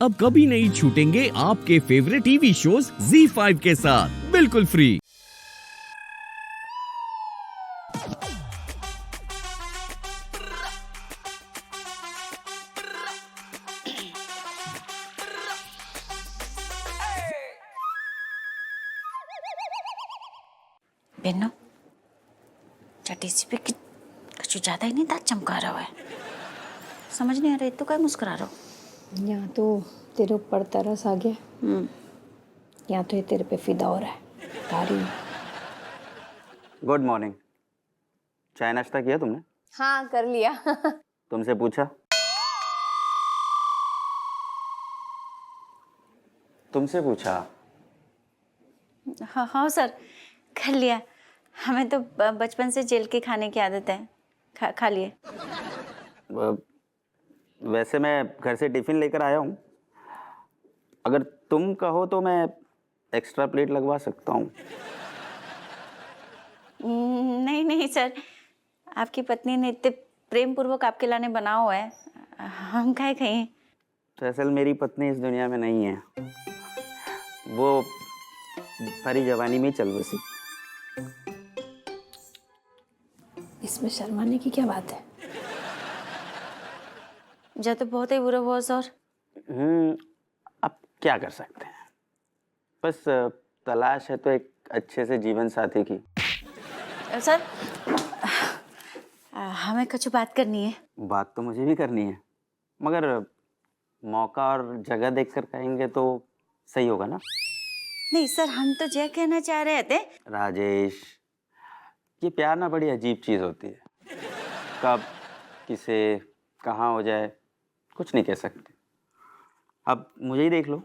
अब कभी नहीं छूटेंगे आपके फेवरेट टीवी शोज ZEE5 के साथ बिल्कुल फ्री। बेनो चटीसी पे कुछ ज्यादा ही नहीं दांत चमका रहा है। समझ नहीं आ रहा है तो क्या मुस्कुरा रहा हो। यहाँ तो तेरे ऊपर तरस आ गया, यहाँ तो ये तेरे पे फिदा हो रहा है। तारी गुड मॉर्निंग। चाय नाश्ता किया तुमने? हाँ कर लिया। तुमसे पूछा? तुमसे पूछा? हाँ हाँ सर कर लिया। हमें तो बचपन से जेल के खाने की आदत है। खा लिए। वैसे मैं घर से टिफिन लेकर आया हूँ, अगर तुम कहो तो मैं एक्स्ट्रा प्लेट लगवा सकता हूँ। नहीं नहीं सर, आपकी पत्नी ने इतने प्रेम पूर्वक आपके लाने बना हुआ है, हम काहे कहीं। दरअसल मेरी पत्नी इस दुनिया में नहीं है, वो भरी जवानी में चल बसी। इसमें शर्माने की क्या बात है? जा तो बहुत ही बुरा हुआ सर। अब क्या कर सकते हैं, बस तलाश है तो एक अच्छे से जीवन साथी की। सर हमें कुछ बात करनी है। बात तो मुझे भी करनी है, मगर मौका और जगह देखकर कहेंगे तो सही होगा ना? नहीं सर, हम तो यह कहना चाह रहे थे। राजेश, ये प्यार ना बड़ी अजीब चीज होती है, कब किसे कहाँ हो जाए कुछ नहीं कह सकते। अब मुझे ही देख लो,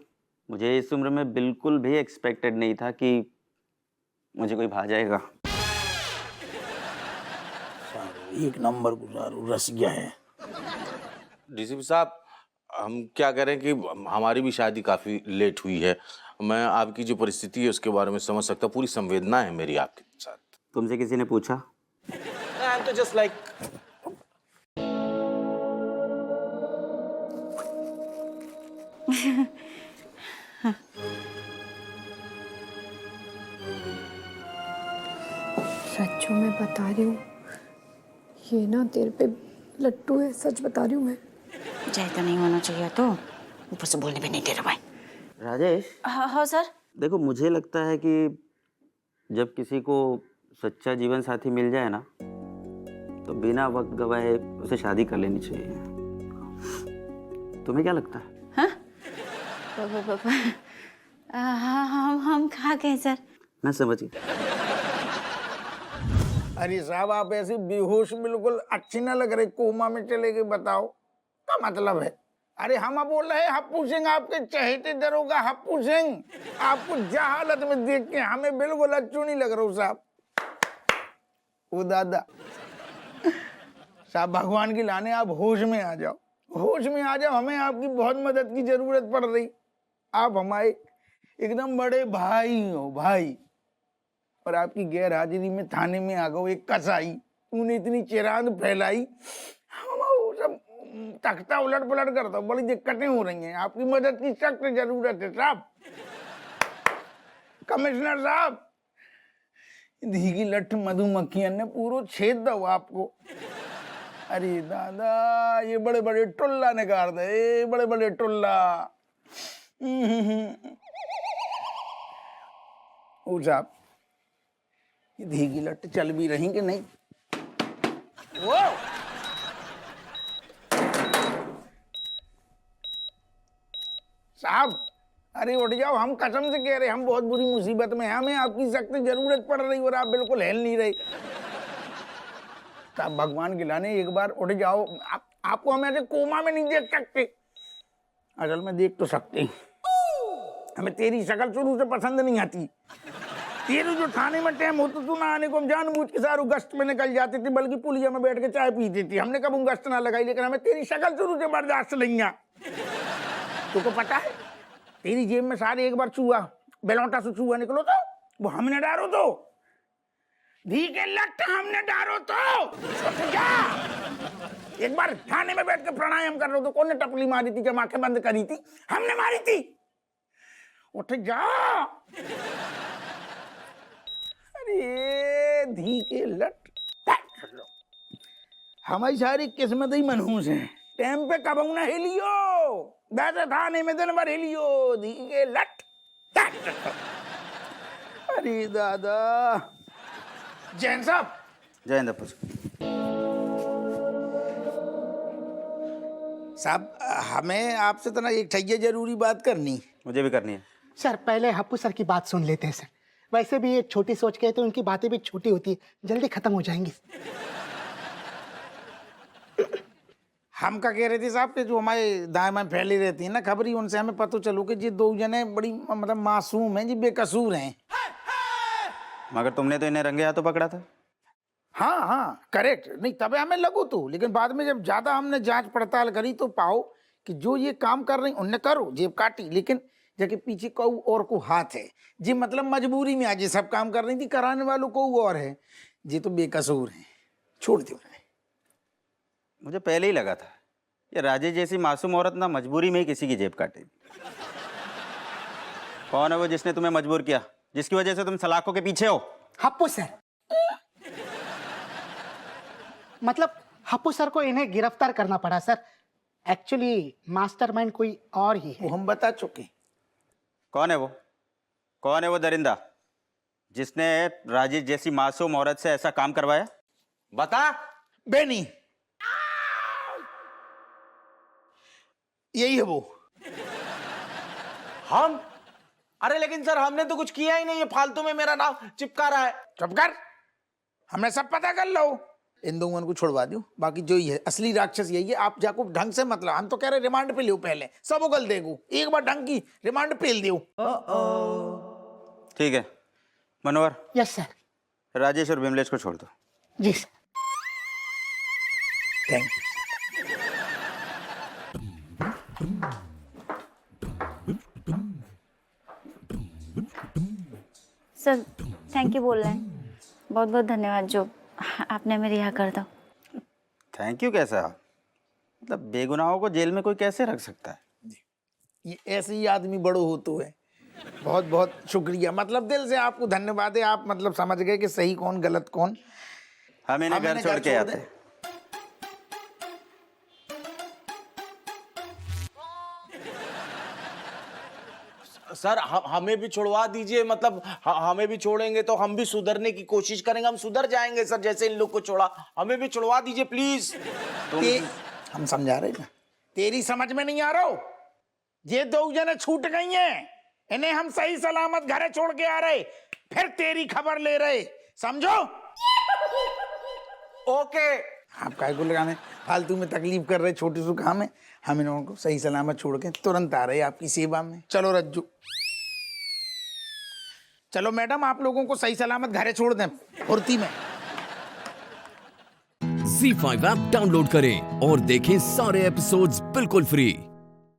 मुझे इस उम्र में बिल्कुल भी एक्सपेक्टेड नहीं था कि मुझे कोई भा जाएगा। एक नंबर गुजारू रस गया है। डीसीपी साहब, हम क्या करें कि हमारी भी शादी काफ़ी लेट हुई है। मैं आपकी जो परिस्थिति है उसके बारे में समझ सकता हूँ, पूरी संवेदना है मेरी आपके साथ। तुमसे किसी ने पूछा? आई एम तो जस्ट लाइक सच्चों में बता रही हूँ, ये ना तेरे पे लट्टू है, सच बता रही हूँ मैं। चाहे तो नहीं होना चाहिए तो ऊपर से बोलने भी नहीं दे रहा भाई। राजेश, हाँ सर। देखो मुझे लगता है कि जब किसी को सच्चा जीवन साथी मिल जाए ना, तो बिना वक्त गवाए उसे शादी कर लेनी चाहिए। तुम्हें क्या लगता है? हाँ हम कहाँ गए सर? मैं समझ गया। अरे साहब, आप ऐसी बेहोश बिल्कुल अच्छी ना लग रही, कोमा में चले गए, बताओ क्या मतलब है? अरे हम बोल रहे हैं हप्पू सिंह, आपके चहेते दरोगा हप्पू सिंह। आपको जहालत में देख के हमें बिल्कुल अच्छू नहीं लग रहा साहब। ओ दादा साहब, भगवान की लाने आप होश में आ जाओ, होश में आ जाओ। हमें आपकी बहुत मदद की जरूरत पड़ रही। आप हमारे एकदम बड़े भाई हो भाई, और आपकी गैर हाजिरी में थाने में आ गए एक कसाई, तूने इतनी चिरांद फैलाई, हम वो सब तख्ता उलट पलट करता, बड़ी दिक्कतें हो रही हैं। आपकी मदद की सख्त जरूरत है साहब। कमिश्नर साहब, धीगी लठ मधुमक्खियों ने पूरा छेद दो आपको। अरे दादा, ये बड़े बड़े टुल्ला निकाल दे, बड़े बड़े टुल्ला। ओ साहब, ये धीगी लट चल भी रही कि नहीं? वो साहब, अरे उठ जाओ, हम कसम से कह रहे हम बहुत बुरी मुसीबत में हैं, हमें आपकी सख्त जरूरत पड़ रही और आप बिल्कुल हिल नहीं रहे। साहब भगवान के लाने एक बार उठ जाओ। आपको हम ऐसे कोमा में नहीं देख सकते। असल में देख तो सकते हैं, हमें तेरी शक्ल शुरू से पसंद नहीं आती। तेरे जो थाने में टाइम होता तो ना आने को हम जानबूझ के सारू गश्त में निकल जाते थे, बल्कि पुलिया में बैठ के चाय पीती थी। हमने कब गश्त ना लगाई, लेकिन हमें तेरी शक्ल शुरू से बर्दाश्त नहीं है। तुमको पता है, तेरी जेब में सारे एक बार चूहा बेलौटा से चूहा निकलो तो वो हमें न डारो तो धी के लट हमने डारो तो उठ जा। एक बार थाने में बैठ के प्राणायाम कर रहे हो तो कौन ने टपली मारी थी जब आंखें बंद करी थी? हमने मारी थी। उठ जा। अरे धी के लट, हमारी सारी किस्मत ही मनहूस है। टाइम पे कब ना हिलियो, वैसे थाने में दिन भर हिलियो। धी के लट। अरे दादा। जैन साहब। जय हिंद बापू। साहब हमें आपसे तो ना एक ठैया जरूरी बात करनी। मुझे भी करनी है। सर पहले हप्पू सर की बात सुन लेते हैं सर। वैसे भी ये छोटी सोच के तो उनकी बातें भी छोटी होती है, जल्दी खत्म हो जाएंगी। हम क्या कह रहे थे साहब कि जो हमारे दाएं बाएं फैली रहती है ना खबरी, उनसे हमें पता चलो कि ये दो जने बड़ी मतलब मासूम हैं जी, बेकसूर हैं। मगर तुमने तो इन्हें रंगे हाथों पकड़ा था। हाँ हाँ करेक्ट। नहीं तबे हमें लगो तो, लेकिन बाद में जब ज्यादा हमने जांच पड़ताल करी तो पाओ कि जो ये काम कर रही उनने करो जेब काटी, लेकिन जबकि पीछे को और को हाथ है जी, मतलब मजबूरी में आज ये सब काम कर रही थी, कराने वालों को और है जी, तो बेकसूर है। छोड़ दो। मुझे पहले ही लगा था ये राजेश जैसी मासूम औरत ना मजबूरी में ही किसी की जेब काटेगी। कौन है वो जिसने तुम्हें मजबूर किया, जिसकी वजह से तुम सलाखों के पीछे हो? हप्पू सर। मतलब हप्पू सर को इन्हें गिरफ्तार करना पड़ा सर। एक्चुअली मास्टरमाइंड कोई और ही है। वो हम बता चुके। कौन है वो? कौन है वो दरिंदा जिसने राजेश जैसी मासूम औरत से ऐसा काम करवाया? बता। बेनी, यही है वो। हम? अरे लेकिन सर हमने तो कुछ किया ही नहीं, ये फालतू में मेरा नाम चिपका रहा है। चुप कर, हमने सब पता कर लो। इन दोनों को छोड़वा दो, बाकी जो ही है असली राक्षस यही है। आप जाको ढंग से मतलब, हम तो कह रहे रिमांड पे लो, पहले सब उगल देगो, एक बार ढंग की रिमांड पे दो। ठीक है मनोहर, यस सर। राजेश और विमलेश को छोड़ दो। जी sir. Thank you. Sir thank you बोल रहे हैं, बहुत बहुत धन्यवाद जो आपने मेरे यहाँ कर दो। थैंक यू कैसा? मतलब बेगुनाहों को जेल में कोई कैसे रख सकता है? ये ऐसे ही आदमी बड़ो हो तो है। बहुत बहुत शुक्रिया, मतलब दिल से आपको धन्यवाद है। आप मतलब समझ गए कि सही कौन गलत कौन। हम इन्हें घर छोड़ के आते हैं। सर हमें भी छुड़वा दीजिए, मतलब हमें भी छोड़ेंगे तो हम भी सुधरने की कोशिश करेंगे, हम सुधर जाएंगे सर, जैसे इन लोग को छोड़ा। हमें भी छुड़वा दीजिए प्लीज। हम समझा रहे ना, तेरी समझ में नहीं आ रहा हो। ये दो जने छूट गई हैं, इन्हें हम सही सलामत घरे छोड़ के आ रहे, फिर तेरी खबर ले रहे, समझो? ओके। आप काहे को लगाने फालतू में तकलीफ कर रहे, छोटी सी काम है। हम इन लोगों को सही सलामत छोड़ के तुरंत आ रहे आपकी सेवा में। चलो रज्जू, चलो मैडम, आप लोगों को सही सलामत घरे छोड़ दें फुर्ती में। Z5 ऐप डाउनलोड करें और देखें सारे एपिसोड्स बिल्कुल फ्री।